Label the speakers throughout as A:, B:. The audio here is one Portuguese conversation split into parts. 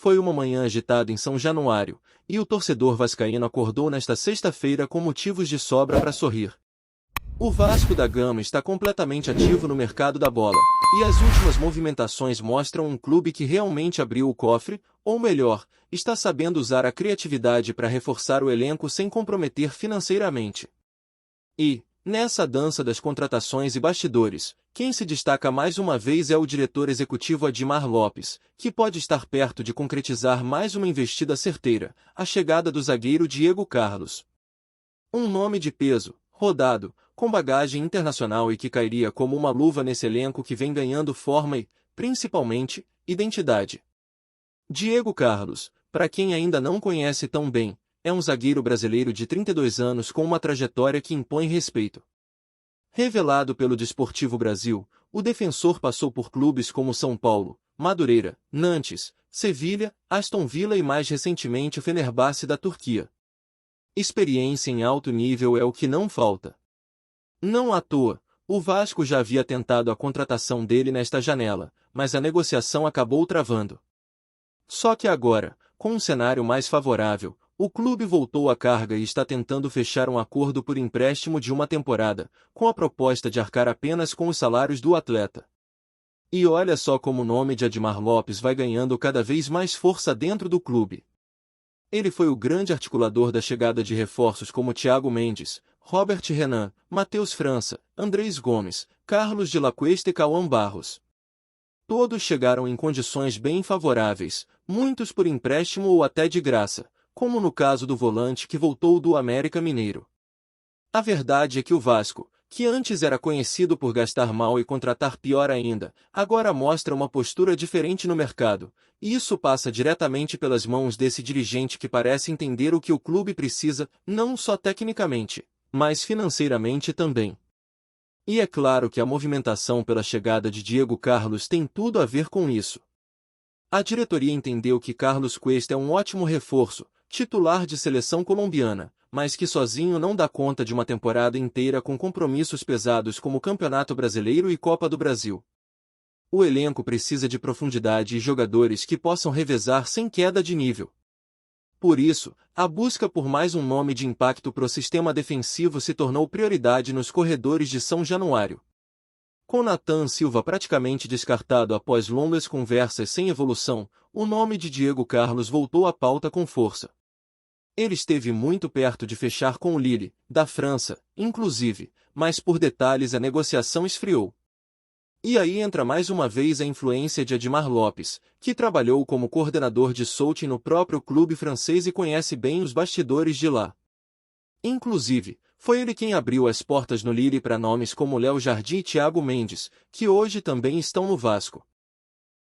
A: Foi uma manhã agitada em São Januário, e o torcedor vascaíno acordou nesta sexta-feira com motivos de sobra para sorrir. O Vasco da Gama está completamente ativo no mercado da bola, e as últimas movimentações mostram um clube que realmente abriu o cofre, ou melhor, está sabendo usar a criatividade para reforçar o elenco sem comprometer financeiramente. E, nessa dança das contratações e bastidores, quem se destaca mais uma vez é o diretor executivo Admar Lopes, que pode estar perto de concretizar mais uma investida certeira, a chegada do zagueiro Diego Carlos. Um nome de peso, rodado, com bagagem internacional e que cairia como uma luva nesse elenco que vem ganhando forma e, principalmente, identidade. Diego Carlos, para quem ainda não conhece tão bem, é um zagueiro brasileiro de 32 anos com uma trajetória que impõe respeito. Revelado pelo Desportivo Brasil, o defensor passou por clubes como São Paulo, Madureira, Nantes, Sevilha, Aston Villa e mais recentemente o Fenerbahçe da Turquia. Experiência em alto nível é o que não falta. Não à toa, o Vasco já havia tentado a contratação dele nesta janela, mas a negociação acabou travando. Só que agora, com um cenário mais favorável, o clube voltou à carga e está tentando fechar um acordo por empréstimo de uma temporada, com a proposta de arcar apenas com os salários do atleta. E olha só como o nome de Admar Lopes vai ganhando cada vez mais força dentro do clube. Ele foi o grande articulador da chegada de reforços como Thiago Mendes, Robert Renan, Matheus França, Andrés Gomes, Carlos de la Cuesta e Cauã Barros. Todos chegaram em condições bem favoráveis, muitos por empréstimo ou até de graça, como no caso do volante que voltou do América Mineiro. A verdade é que o Vasco, que antes era conhecido por gastar mal e contratar pior ainda, agora mostra uma postura diferente no mercado, e isso passa diretamente pelas mãos desse dirigente que parece entender o que o clube precisa, não só tecnicamente, mas financeiramente também. E é claro que a movimentação pela chegada de Diego Carlos tem tudo a ver com isso. A diretoria entendeu que Carlos Cuesta é um ótimo reforço, titular de seleção colombiana, mas que sozinho não dá conta de uma temporada inteira com compromissos pesados como Campeonato Brasileiro e Copa do Brasil. O elenco precisa de profundidade e jogadores que possam revezar sem queda de nível. Por isso, a busca por mais um nome de impacto para o sistema defensivo se tornou prioridade nos corredores de São Januário. Com Nathan Silva praticamente descartado após longas conversas sem evolução, o nome de Diego Carlos voltou à pauta com força. Ele esteve muito perto de fechar com o Lille, da França, inclusive, mas por detalhes a negociação esfriou. E aí entra mais uma vez a influência de Admar Lopes, que trabalhou como coordenador de scouting no próprio clube francês e conhece bem os bastidores de lá. Inclusive, foi ele quem abriu as portas no Lille para nomes como Léo Jardim e Thiago Mendes, que hoje também estão no Vasco.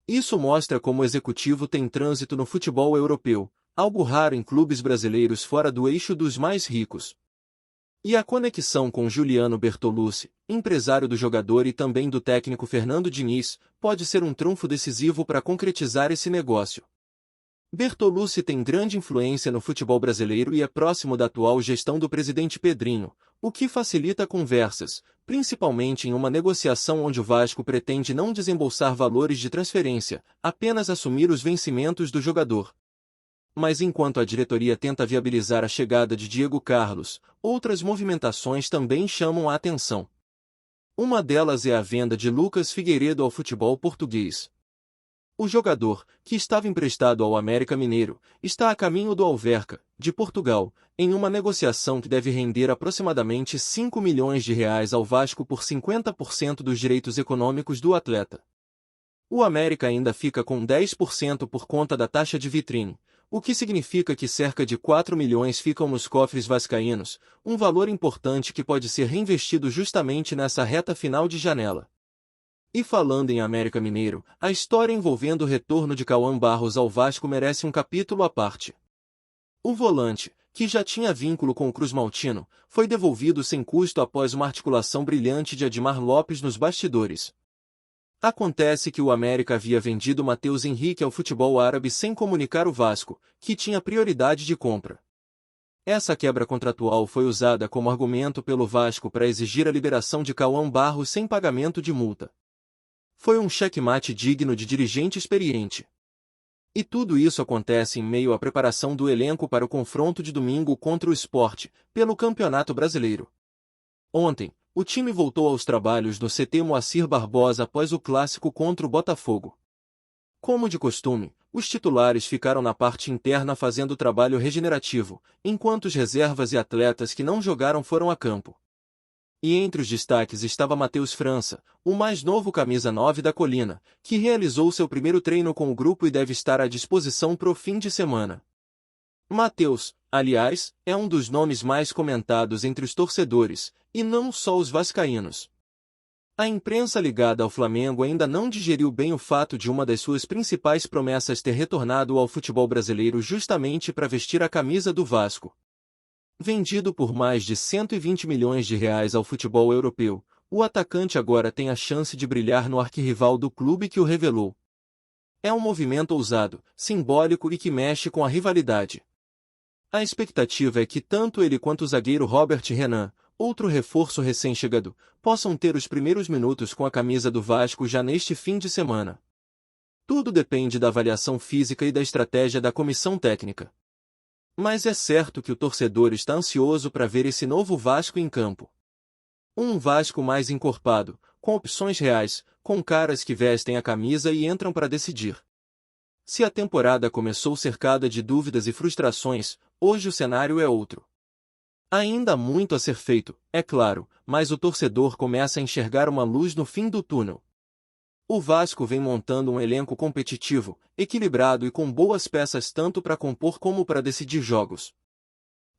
A: Isso mostra como o executivo tem trânsito no futebol europeu, algo raro em clubes brasileiros fora do eixo dos mais ricos. E a conexão com Juliano Bertolucci, empresário do jogador e também do técnico Fernando Diniz, pode ser um trunfo decisivo para concretizar esse negócio. Bertolucci tem grande influência no futebol brasileiro e é próximo da atual gestão do presidente Pedrinho, o que facilita conversas, principalmente em uma negociação onde o Vasco pretende não desembolsar valores de transferência, apenas assumir os vencimentos do jogador. Mas enquanto a diretoria tenta viabilizar a chegada de Diego Carlos, outras movimentações também chamam a atenção. Uma delas é a venda de Lucas Figueiredo ao futebol português. O jogador, que estava emprestado ao América Mineiro, está a caminho do Alverca, de Portugal, em uma negociação que deve render aproximadamente 5 milhões de reais ao Vasco por 50% dos direitos econômicos do atleta. O América ainda fica com 10% por conta da taxa de vitrine, o que significa que cerca de 4 milhões ficam nos cofres vascaínos, um valor importante que pode ser reinvestido justamente nessa reta final de janela. E falando em América Mineiro, a história envolvendo o retorno de Cauã Barros ao Vasco merece um capítulo à parte. O volante, que já tinha vínculo com o Cruz Maltino, foi devolvido sem custo após uma articulação brilhante de Admar Lopes nos bastidores. Acontece que o América havia vendido Matheus Henrique ao futebol árabe sem comunicar o Vasco, que tinha prioridade de compra. Essa quebra contratual foi usada como argumento pelo Vasco para exigir a liberação de Cauã Barros sem pagamento de multa. Foi um checkmate digno de dirigente experiente. E tudo isso acontece em meio à preparação do elenco para o confronto de domingo contra o Sport, pelo Campeonato Brasileiro. Ontem, o time voltou aos trabalhos no CT Moacir Barbosa após o clássico contra o Botafogo. Como de costume, os titulares ficaram na parte interna fazendo trabalho regenerativo, enquanto os reservas e atletas que não jogaram foram a campo. E entre os destaques estava Matheus França, o mais novo camisa 9 da Colina, que realizou seu primeiro treino com o grupo e deve estar à disposição pro fim de semana. Matheus, aliás, é um dos nomes mais comentados entre os torcedores, e não só os vascaínos. A imprensa ligada ao Flamengo ainda não digeriu bem o fato de uma das suas principais promessas ter retornado ao futebol brasileiro justamente para vestir a camisa do Vasco. Vendido por mais de 120 milhões de reais ao futebol europeu, o atacante agora tem a chance de brilhar no arquirrival do clube que o revelou. É um movimento ousado, simbólico e que mexe com a rivalidade. A expectativa é que tanto ele quanto o zagueiro Robert Renan, outro reforço recém-chegado, possam ter os primeiros minutos com a camisa do Vasco já neste fim de semana. Tudo depende da avaliação física e da estratégia da comissão técnica. Mas é certo que o torcedor está ansioso para ver esse novo Vasco em campo. Um Vasco mais encorpado, com opções reais, com caras que vestem a camisa e entram para decidir. Se a temporada começou cercada de dúvidas e frustrações, hoje o cenário é outro. Ainda há muito a ser feito, é claro, mas o torcedor começa a enxergar uma luz no fim do túnel. O Vasco vem montando um elenco competitivo, equilibrado e com boas peças tanto para compor como para decidir jogos.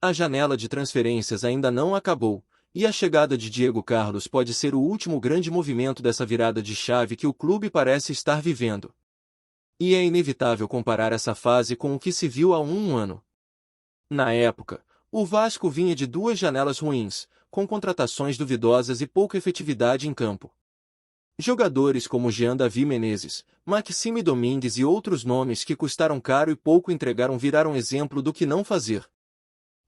A: A janela de transferências ainda não acabou, e a chegada de Diego Carlos pode ser o último grande movimento dessa virada de chave que o clube parece estar vivendo. E é inevitável comparar essa fase com o que se viu há um ano. Na época, o Vasco vinha de duas janelas ruins, com contratações duvidosas e pouca efetividade em campo. Jogadores como Jean Davi Menezes, Maxime Domingues e outros nomes que custaram caro e pouco entregaram viraram exemplo do que não fazer.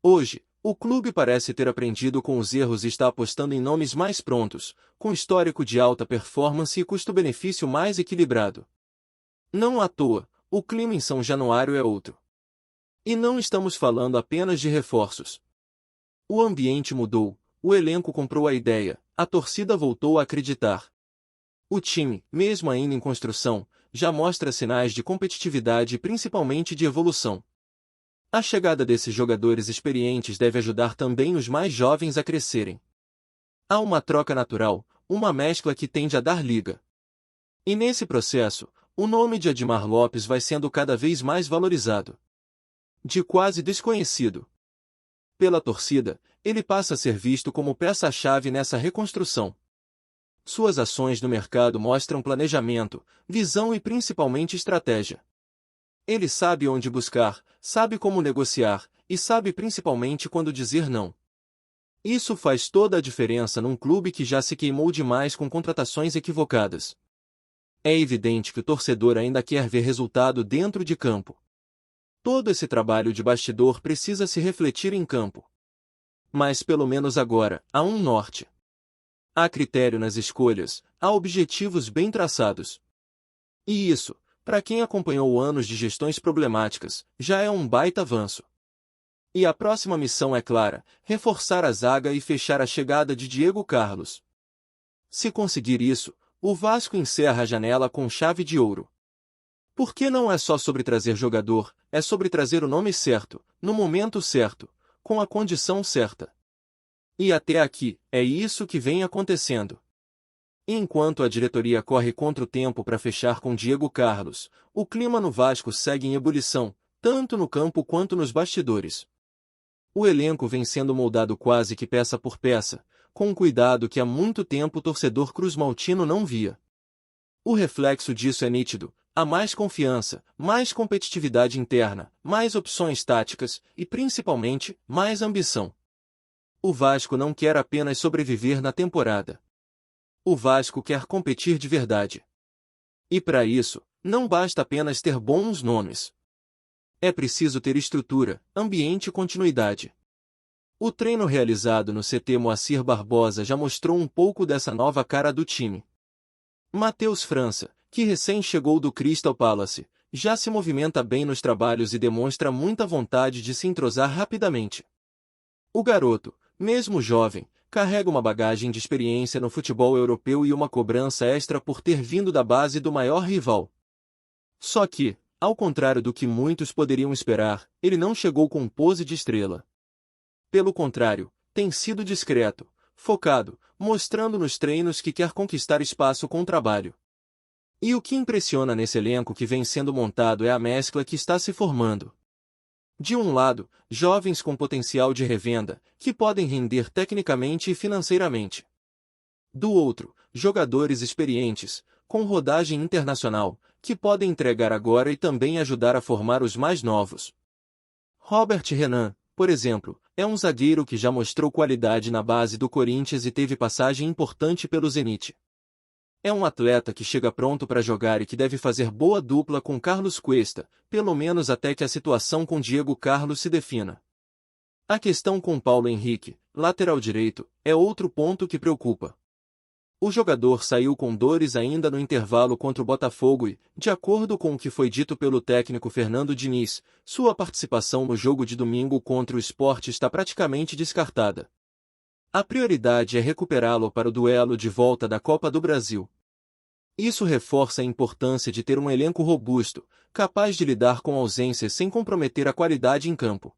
A: Hoje, o clube parece ter aprendido com os erros e está apostando em nomes mais prontos, com histórico de alta performance e custo-benefício mais equilibrado. Não à toa, o clima em São Januário é outro. E não estamos falando apenas de reforços. O ambiente mudou, o elenco comprou a ideia, a torcida voltou a acreditar. O time, mesmo ainda em construção, já mostra sinais de competitividade e principalmente de evolução. A chegada desses jogadores experientes deve ajudar também os mais jovens a crescerem. Há uma troca natural, uma mescla que tende a dar liga. E nesse processo, o nome de Admar Lopes vai sendo cada vez mais valorizado. De quase desconhecido pela torcida, ele passa a ser visto como peça-chave nessa reconstrução. Suas ações no mercado mostram planejamento, visão e principalmente estratégia. Ele sabe onde buscar, sabe como negociar, e sabe principalmente quando dizer não. Isso faz toda a diferença num clube que já se queimou demais com contratações equivocadas. É evidente que o torcedor ainda quer ver resultado dentro de campo. Todo esse trabalho de bastidor precisa se refletir em campo. Mas pelo menos agora, há um norte. Há critério nas escolhas, há objetivos bem traçados. E isso, para quem acompanhou anos de gestões problemáticas, já é um baita avanço. E a próxima missão é clara, reforçar a zaga e fechar a chegada de Diego Carlos. Se conseguir isso, o Vasco encerra a janela com chave de ouro. Porque não é só sobre trazer jogador, é sobre trazer o nome certo, no momento certo, com a condição certa. E até aqui, é isso que vem acontecendo. Enquanto a diretoria corre contra o tempo para fechar com Diego Carlos, o clima no Vasco segue em ebulição, tanto no campo quanto nos bastidores. O elenco vem sendo moldado quase que peça por peça, com um cuidado que há muito tempo o torcedor cruzmaltino não via. O reflexo disso é nítido, há mais confiança, mais competitividade interna, mais opções táticas e, principalmente, mais ambição. O Vasco não quer apenas sobreviver na temporada. O Vasco quer competir de verdade. E para isso, não basta apenas ter bons nomes. É preciso ter estrutura, ambiente e continuidade. O treino realizado no CT Moacir Barbosa já mostrou um pouco dessa nova cara do time. Matheus França, que recém chegou do Crystal Palace, já se movimenta bem nos trabalhos e demonstra muita vontade de se entrosar rapidamente. O garoto, mesmo jovem, carrega uma bagagem de experiência no futebol europeu e uma cobrança extra por ter vindo da base do maior rival. Só que, ao contrário do que muitos poderiam esperar, ele não chegou com pose de estrela. Pelo contrário, tem sido discreto, focado, mostrando nos treinos que quer conquistar espaço com trabalho. E o que impressiona nesse elenco que vem sendo montado é a mescla que está se formando. De um lado, jovens com potencial de revenda, que podem render tecnicamente e financeiramente. Do outro, jogadores experientes, com rodagem internacional, que podem entregar agora e também ajudar a formar os mais novos. Robert Renan, por exemplo, é um zagueiro que já mostrou qualidade na base do Corinthians e teve passagem importante pelo Zenit. É um atleta que chega pronto para jogar e que deve fazer boa dupla com Carlos Cuesta, pelo menos até que a situação com Diego Carlos se defina. A questão com Paulo Henrique, lateral direito, é outro ponto que preocupa. O jogador saiu com dores ainda no intervalo contra o Botafogo e, de acordo com o que foi dito pelo técnico Fernando Diniz, sua participação no jogo de domingo contra o Sport está praticamente descartada. A prioridade é recuperá-lo para o duelo de volta da Copa do Brasil. Isso reforça a importância de ter um elenco robusto, capaz de lidar com ausências sem comprometer a qualidade em campo.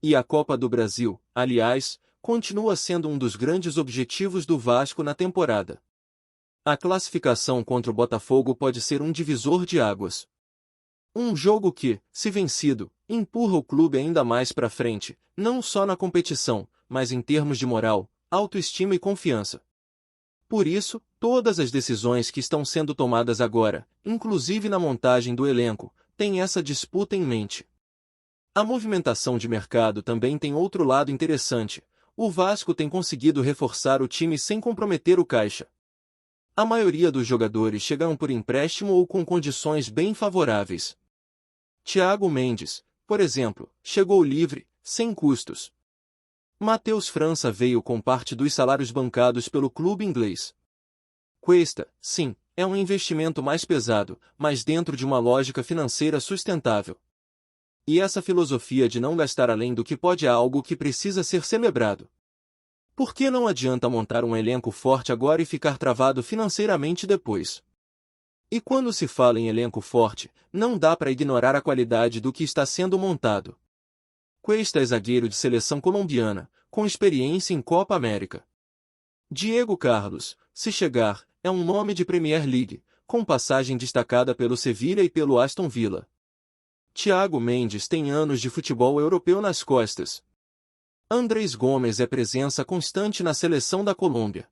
A: E a Copa do Brasil, aliás, continua sendo um dos grandes objetivos do Vasco na temporada. A classificação contra o Botafogo pode ser um divisor de águas. Um jogo que, se vencido, empurra o clube ainda mais para frente, não só na competição, mas em termos de moral, autoestima e confiança. Por isso, todas as decisões que estão sendo tomadas agora, inclusive na montagem do elenco, têm essa disputa em mente. A movimentação de mercado também tem outro lado interessante. O Vasco tem conseguido reforçar o time sem comprometer o caixa. A maioria dos jogadores chegaram por empréstimo ou com condições bem favoráveis. Thiago Mendes, por exemplo, chegou livre, sem custos. Matheus França veio com parte dos salários bancados pelo clube inglês. Cuesta, sim, é um investimento mais pesado, mas dentro de uma lógica financeira sustentável. E essa filosofia de não gastar além do que pode é algo que precisa ser celebrado. Por que não adianta montar um elenco forte agora e ficar travado financeiramente depois? E quando se fala em elenco forte, não dá para ignorar a qualidade do que está sendo montado. Cuesta é zagueiro de seleção colombiana, com experiência em Copa América. Diego Carlos, se chegar, é um nome de Premier League, com passagem destacada pelo Sevilla e pelo Aston Villa. Thiago Mendes tem anos de futebol europeu nas costas. Andrés Gomes é presença constante na seleção da Colômbia.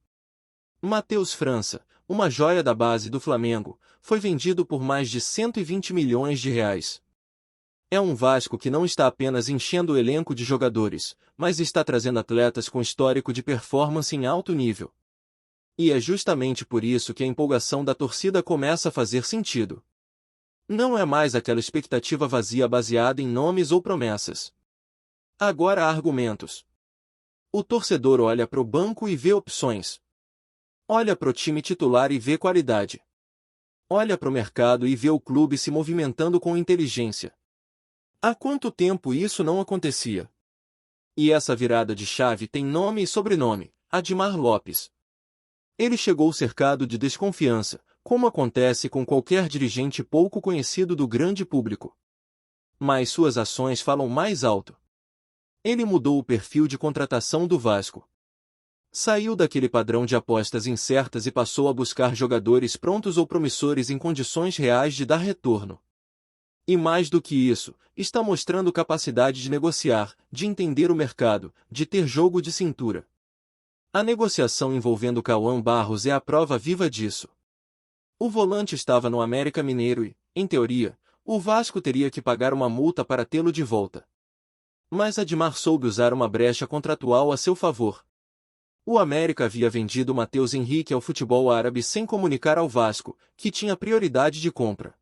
A: Matheus França, uma joia da base do Flamengo, foi vendido por mais de 120 milhões de reais. É um Vasco que não está apenas enchendo o elenco de jogadores, mas está trazendo atletas com histórico de performance em alto nível. E é justamente por isso que a empolgação da torcida começa a fazer sentido. Não é mais aquela expectativa vazia baseada em nomes ou promessas. Agora há argumentos. O torcedor olha para o banco e vê opções. Olha para o time titular e vê qualidade. Olha para o mercado e vê o clube se movimentando com inteligência. Há quanto tempo isso não acontecia? E essa virada de chave tem nome e sobrenome: Admar Lopes. Ele chegou cercado de desconfiança, como acontece com qualquer dirigente pouco conhecido do grande público. Mas suas ações falam mais alto. Ele mudou o perfil de contratação do Vasco. Saiu daquele padrão de apostas incertas e passou a buscar jogadores prontos ou promissores em condições reais de dar retorno. E mais do que isso, está mostrando capacidade de negociar, de entender o mercado, de ter jogo de cintura. A negociação envolvendo Cauã Barros é a prova viva disso. O volante estava no América Mineiro e, em teoria, o Vasco teria que pagar uma multa para tê-lo de volta. Mas Admar soube usar uma brecha contratual a seu favor. O América havia vendido Matheus Henrique ao futebol árabe sem comunicar ao Vasco, que tinha prioridade de compra.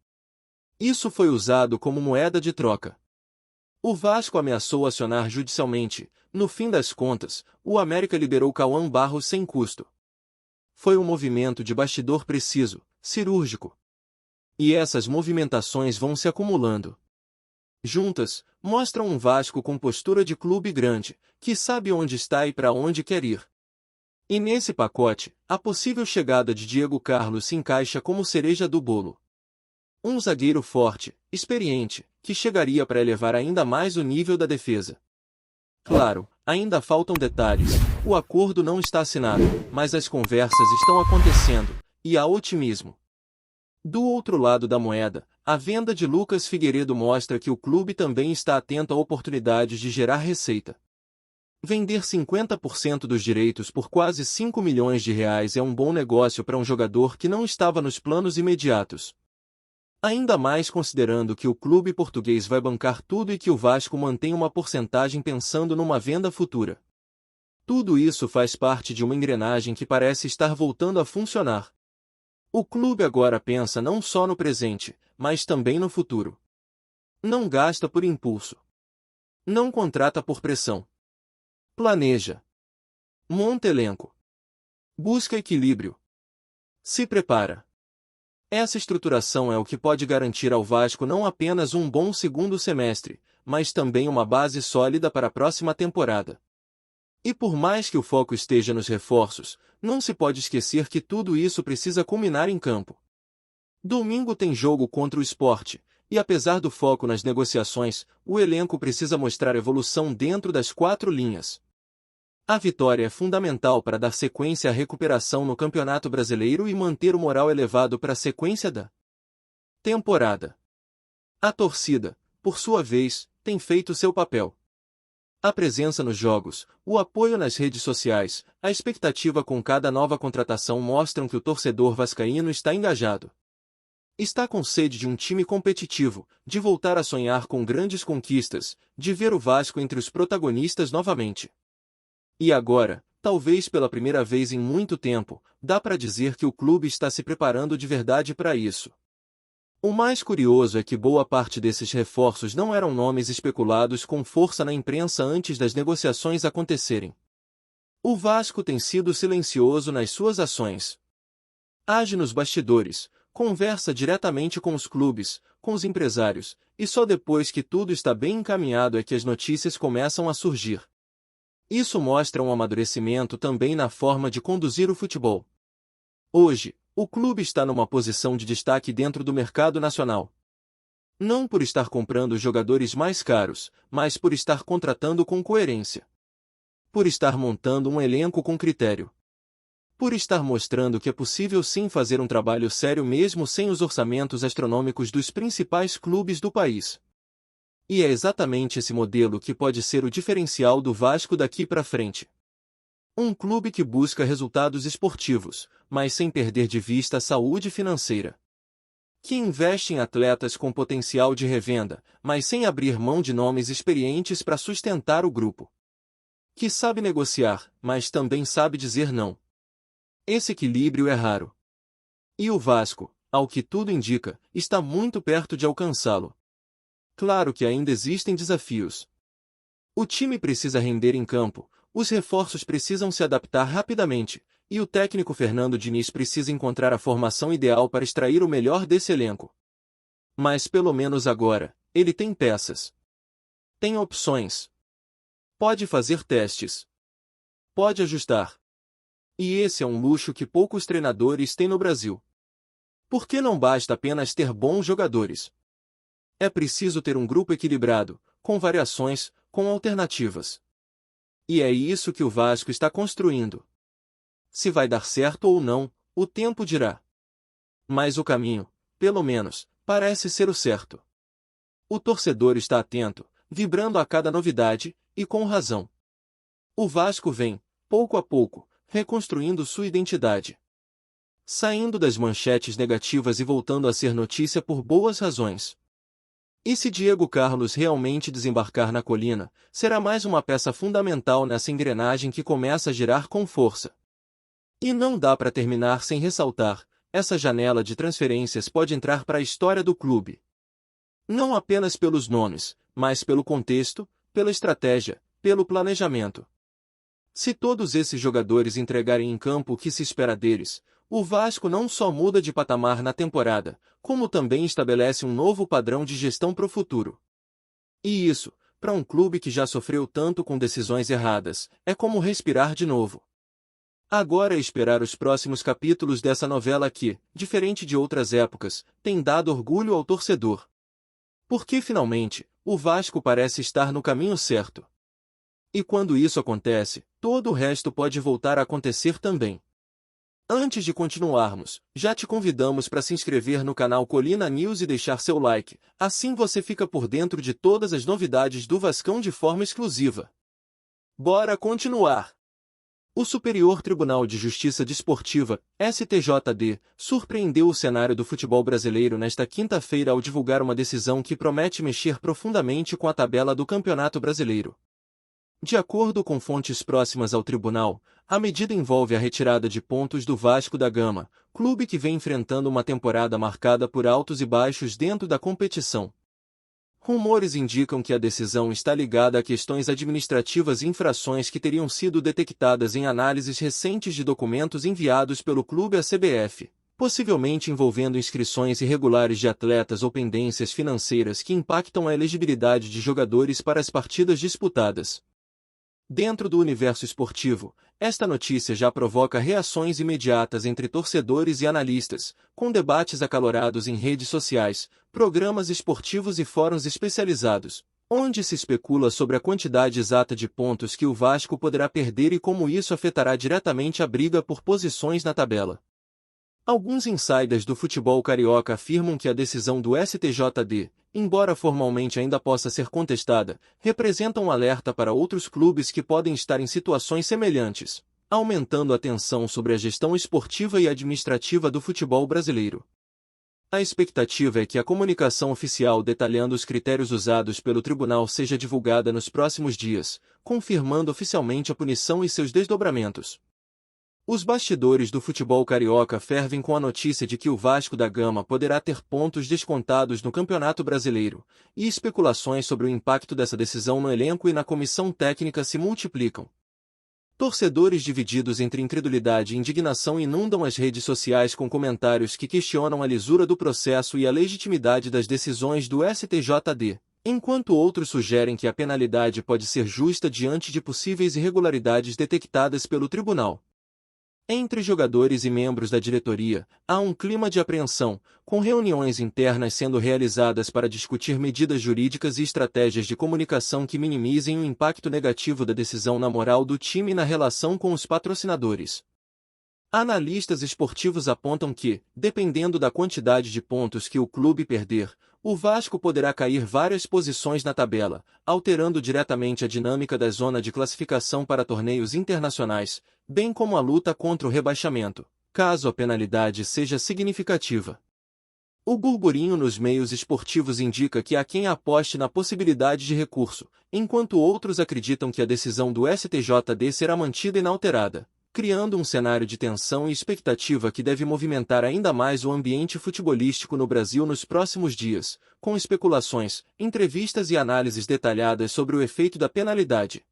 A: Isso foi usado como moeda de troca. O Vasco ameaçou acionar judicialmente. No fim das contas, o América liberou Cauã Barros sem custo. Foi um movimento de bastidor preciso, cirúrgico. E essas movimentações vão se acumulando. Juntas, mostram um Vasco com postura de clube grande, que sabe onde está e para onde quer ir. E nesse pacote, a possível chegada de Diego Carlos se encaixa como cereja do bolo. Um zagueiro forte, experiente, que chegaria para elevar ainda mais o nível da defesa. Claro, ainda faltam detalhes, o acordo não está assinado, mas as conversas estão acontecendo, e há otimismo. Do outro lado da moeda, a venda de Lucas Figueiredo mostra que o clube também está atento a oportunidades de gerar receita. Vender 50% dos direitos por quase 5 milhões de reais é um bom negócio para um jogador que não estava nos planos imediatos. Ainda mais considerando que o clube português vai bancar tudo e que o Vasco mantém uma porcentagem pensando numa venda futura. Tudo isso faz parte de uma engrenagem que parece estar voltando a funcionar. O clube agora pensa não só no presente, mas também no futuro. Não gasta por impulso. Não contrata por pressão. Planeja. Monta elenco. Busca equilíbrio. Se prepara. Essa estruturação é o que pode garantir ao Vasco não apenas um bom segundo semestre, mas também uma base sólida para a próxima temporada. E por mais que o foco esteja nos reforços, não se pode esquecer que tudo isso precisa culminar em campo. Domingo tem jogo contra o Sport, e apesar do foco nas negociações, o elenco precisa mostrar evolução dentro das 4 linhas. A vitória é fundamental para dar sequência à recuperação no Campeonato Brasileiro e manter o moral elevado para a sequência da temporada. A torcida, por sua vez, tem feito seu papel. A presença nos jogos, o apoio nas redes sociais, a expectativa com cada nova contratação mostram que o torcedor vascaíno está engajado. Está com sede de um time competitivo, de voltar a sonhar com grandes conquistas, de ver o Vasco entre os protagonistas novamente. E agora, talvez pela primeira vez em muito tempo, dá para dizer que o clube está se preparando de verdade para isso. O mais curioso é que boa parte desses reforços não eram nomes especulados com força na imprensa antes das negociações acontecerem. O Vasco tem sido silencioso nas suas ações. Age nos bastidores, conversa diretamente com os clubes, com os empresários, e só depois que tudo está bem encaminhado é que as notícias começam a surgir. Isso mostra um amadurecimento também na forma de conduzir o futebol. Hoje, o clube está numa posição de destaque dentro do mercado nacional. Não por estar comprando jogadores mais caros, mas por estar contratando com coerência. Por estar montando um elenco com critério. Por estar mostrando que é possível sim fazer um trabalho sério mesmo sem os orçamentos astronômicos dos principais clubes do país. E é exatamente esse modelo que pode ser o diferencial do Vasco daqui para frente. Um clube que busca resultados esportivos, mas sem perder de vista a saúde financeira. Que investe em atletas com potencial de revenda, mas sem abrir mão de nomes experientes para sustentar o grupo. Que sabe negociar, mas também sabe dizer não. Esse equilíbrio é raro. E o Vasco, ao que tudo indica, está muito perto de alcançá-lo. Claro que ainda existem desafios. O time precisa render em campo, os reforços precisam se adaptar rapidamente, e o técnico Fernando Diniz precisa encontrar a formação ideal para extrair o melhor desse elenco. Mas pelo menos agora, ele tem peças. Tem opções. Pode fazer testes. Pode ajustar. E esse é um luxo que poucos treinadores têm no Brasil. Porque não basta apenas ter bons jogadores. É preciso ter um grupo equilibrado, com variações, com alternativas. E é isso que o Vasco está construindo. Se vai dar certo ou não, o tempo dirá. Mas o caminho, pelo menos, parece ser o certo. O torcedor está atento, vibrando a cada novidade, e com razão. O Vasco vem, pouco a pouco, reconstruindo sua identidade. Saindo das manchetes negativas e voltando a ser notícia por boas razões. E se Diego Carlos realmente desembarcar na colina, será mais uma peça fundamental nessa engrenagem que começa a girar com força. E não dá para terminar sem ressaltar, essa janela de transferências pode entrar para a história do clube. Não apenas pelos nomes, mas pelo contexto, pela estratégia, pelo planejamento. Se todos esses jogadores entregarem em campo o que se espera deles, o Vasco não só muda de patamar na temporada, como também estabelece um novo padrão de gestão para o futuro. E isso, para um clube que já sofreu tanto com decisões erradas, é como respirar de novo. Agora é esperar os próximos capítulos dessa novela que, diferente de outras épocas, tem dado orgulho ao torcedor. Porque finalmente, o Vasco parece estar no caminho certo. E quando isso acontece, todo o resto pode voltar a acontecer também. Antes de continuarmos, já te convidamos para se inscrever no canal Colina News e deixar seu like, assim você fica por dentro de todas as novidades do Vascão de forma exclusiva. Bora continuar! O Superior Tribunal de Justiça Desportiva, STJD, surpreendeu o cenário do futebol brasileiro nesta quinta-feira ao divulgar uma decisão que promete mexer profundamente com a tabela do Campeonato Brasileiro. De acordo com fontes próximas ao tribunal, a medida envolve a retirada de pontos do Vasco da Gama, clube que vem enfrentando uma temporada marcada por altos e baixos dentro da competição. Rumores indicam que a decisão está ligada a questões administrativas e infrações que teriam sido detectadas em análises recentes de documentos enviados pelo clube à CBF, possivelmente envolvendo inscrições irregulares de atletas ou pendências financeiras que impactam a elegibilidade de jogadores para as partidas disputadas. Dentro do universo esportivo, esta notícia já provoca reações imediatas entre torcedores e analistas, com debates acalorados em redes sociais, programas esportivos e fóruns especializados, onde se especula sobre a quantidade exata de pontos que o Vasco poderá perder e como isso afetará diretamente a briga por posições na tabela. Alguns insiders do futebol carioca afirmam que a decisão do STJD, embora formalmente ainda possa ser contestada, representa um alerta para outros clubes que podem estar em situações semelhantes, aumentando a tensão sobre a gestão esportiva e administrativa do futebol brasileiro. A expectativa é que a comunicação oficial detalhando os critérios usados pelo tribunal seja divulgada nos próximos dias, confirmando oficialmente a punição e seus desdobramentos. Os bastidores do futebol carioca fervem com a notícia de que o Vasco da Gama poderá ter pontos descontados no Campeonato Brasileiro, e especulações sobre o impacto dessa decisão no elenco e na comissão técnica se multiplicam. Torcedores divididos entre incredulidade e indignação inundam as redes sociais com comentários que questionam a lisura do processo e a legitimidade das decisões do STJD, enquanto outros sugerem que a penalidade pode ser justa diante de possíveis irregularidades detectadas pelo tribunal. Entre jogadores e membros da diretoria, há um clima de apreensão, com reuniões internas sendo realizadas para discutir medidas jurídicas e estratégias de comunicação que minimizem o impacto negativo da decisão na moral do time e na relação com os patrocinadores. Analistas esportivos apontam que, dependendo da quantidade de pontos que o clube perder, o Vasco poderá cair várias posições na tabela, alterando diretamente a dinâmica da zona de classificação para torneios internacionais, bem como a luta contra o rebaixamento, caso a penalidade seja significativa. O burburinho nos meios esportivos indica que há quem aposte na possibilidade de recurso, enquanto outros acreditam que a decisão do STJD será mantida inalterada, criando um cenário de tensão e expectativa que deve movimentar ainda mais o ambiente futebolístico no Brasil nos próximos dias, com especulações, entrevistas e análises detalhadas sobre o efeito da penalidade.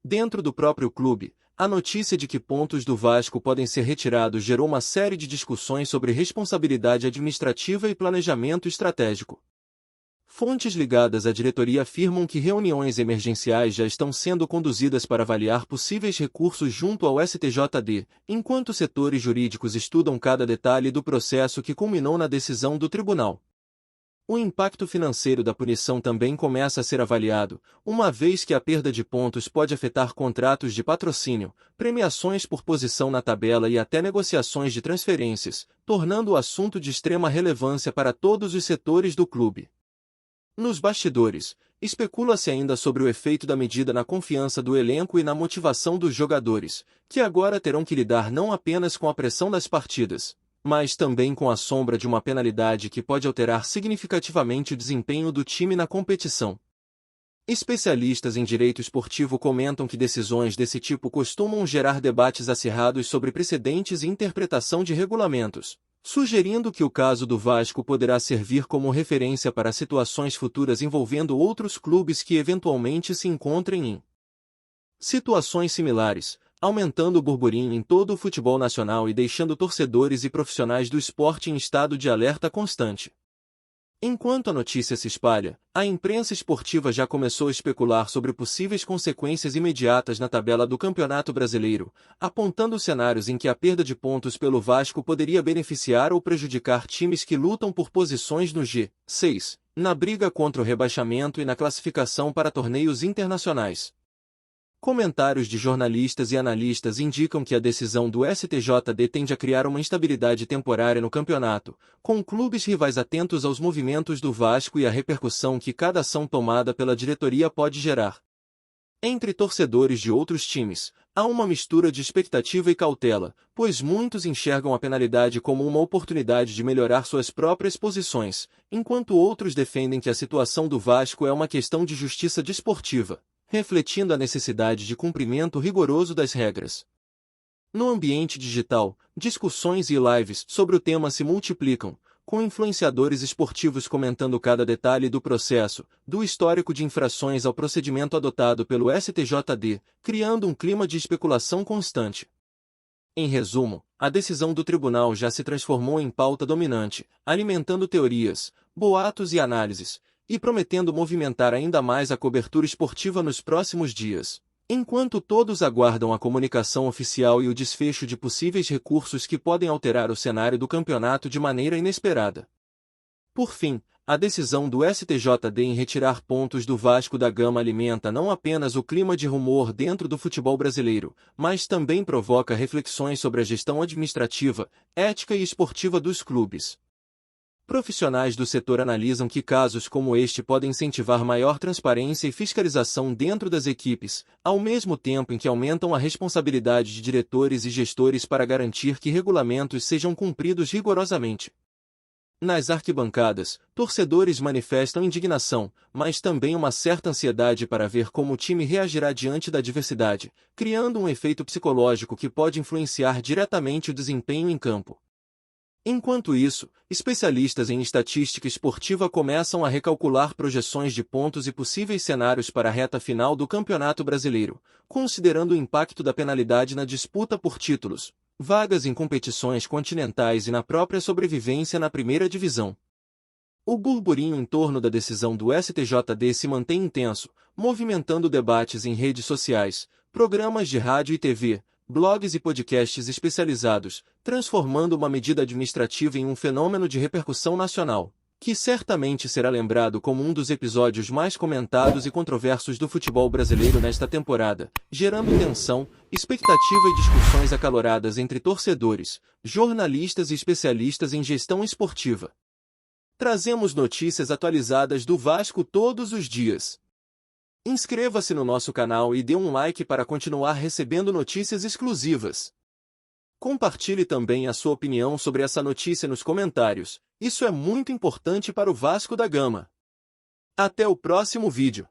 A: Dentro do próprio clube, a notícia de que pontos do Vasco podem ser retirados gerou uma série de discussões sobre responsabilidade administrativa e planejamento estratégico. Fontes ligadas à diretoria afirmam que reuniões emergenciais já estão sendo conduzidas para avaliar possíveis recursos junto ao STJD, enquanto setores jurídicos estudam cada detalhe do processo que culminou na decisão do tribunal. O impacto financeiro da punição também começa a ser avaliado, uma vez que a perda de pontos pode afetar contratos de patrocínio, premiações por posição na tabela e até negociações de transferências, tornando o assunto de extrema relevância para todos os setores do clube. Nos bastidores, especula-se ainda sobre o efeito da medida na confiança do elenco e na motivação dos jogadores, que agora terão que lidar não apenas com a pressão das partidas, mas também com a sombra de uma penalidade que pode alterar significativamente o desempenho do time na competição. Especialistas em direito esportivo comentam que decisões desse tipo costumam gerar debates acirrados sobre precedentes e interpretação de regulamentos, sugerindo que o caso do Vasco poderá servir como referência para situações futuras envolvendo outros clubes que eventualmente se encontrem em situações similares. aumentando o burburinho em todo o futebol nacional e deixando torcedores e profissionais do esporte em estado de alerta constante. Enquanto a notícia se espalha, a imprensa esportiva já começou a especular sobre possíveis consequências imediatas na tabela do Campeonato Brasileiro, apontando cenários em que a perda de pontos pelo Vasco poderia beneficiar ou prejudicar times que lutam por posições no G6, na briga contra o rebaixamento e na classificação para torneios internacionais. Comentários de jornalistas e analistas indicam que a decisão do STJD tende a criar uma instabilidade temporária no campeonato, com clubes rivais atentos aos movimentos do Vasco e à repercussão que cada ação tomada pela diretoria pode gerar. Entre torcedores de outros times, há uma mistura de expectativa e cautela, pois muitos enxergam a penalidade como uma oportunidade de melhorar suas próprias posições, enquanto outros defendem que a situação do Vasco é uma questão de justiça desportiva, refletindo a necessidade de cumprimento rigoroso das regras. No ambiente digital, discussões e lives sobre o tema se multiplicam, com influenciadores esportivos comentando cada detalhe do processo, do histórico de infrações ao procedimento adotado pelo STJD, criando um clima de especulação constante. Em resumo, a decisão do tribunal já se transformou em pauta dominante, alimentando teorias, boatos e análises, e prometendo movimentar ainda mais a cobertura esportiva nos próximos dias, enquanto todos aguardam a comunicação oficial e o desfecho de possíveis recursos que podem alterar o cenário do campeonato de maneira inesperada. Por fim, a decisão do STJD em retirar pontos do Vasco da Gama alimenta não apenas o clima de rumor dentro do futebol brasileiro, mas também provoca reflexões sobre a gestão administrativa, ética e esportiva dos clubes. Profissionais do setor analisam que casos como este podem incentivar maior transparência e fiscalização dentro das equipes, ao mesmo tempo em que aumentam a responsabilidade de diretores e gestores para garantir que regulamentos sejam cumpridos rigorosamente. Nas arquibancadas, torcedores manifestam indignação, mas também uma certa ansiedade para ver como o time reagirá diante da adversidade, criando um efeito psicológico que pode influenciar diretamente o desempenho em campo. Enquanto isso, especialistas em estatística esportiva começam a recalcular projeções de pontos e possíveis cenários para a reta final do Campeonato Brasileiro, considerando o impacto da penalidade na disputa por títulos, vagas em competições continentais e na própria sobrevivência na primeira divisão. O burburinho em torno da decisão do STJD se mantém intenso, movimentando debates em redes sociais, programas de rádio e TV, blogs e podcasts especializados, transformando uma medida administrativa em um fenômeno de repercussão nacional, que certamente será lembrado como um dos episódios mais comentados e controversos do futebol brasileiro nesta temporada, gerando tensão, expectativa e discussões acaloradas entre torcedores, jornalistas e especialistas em gestão esportiva. Trazemos notícias atualizadas do Vasco todos os dias. Inscreva-se no nosso canal e dê um like para continuar recebendo notícias exclusivas. Compartilhe também a sua opinião sobre essa notícia nos comentários, isso é muito importante para o Vasco da Gama. Até o próximo vídeo.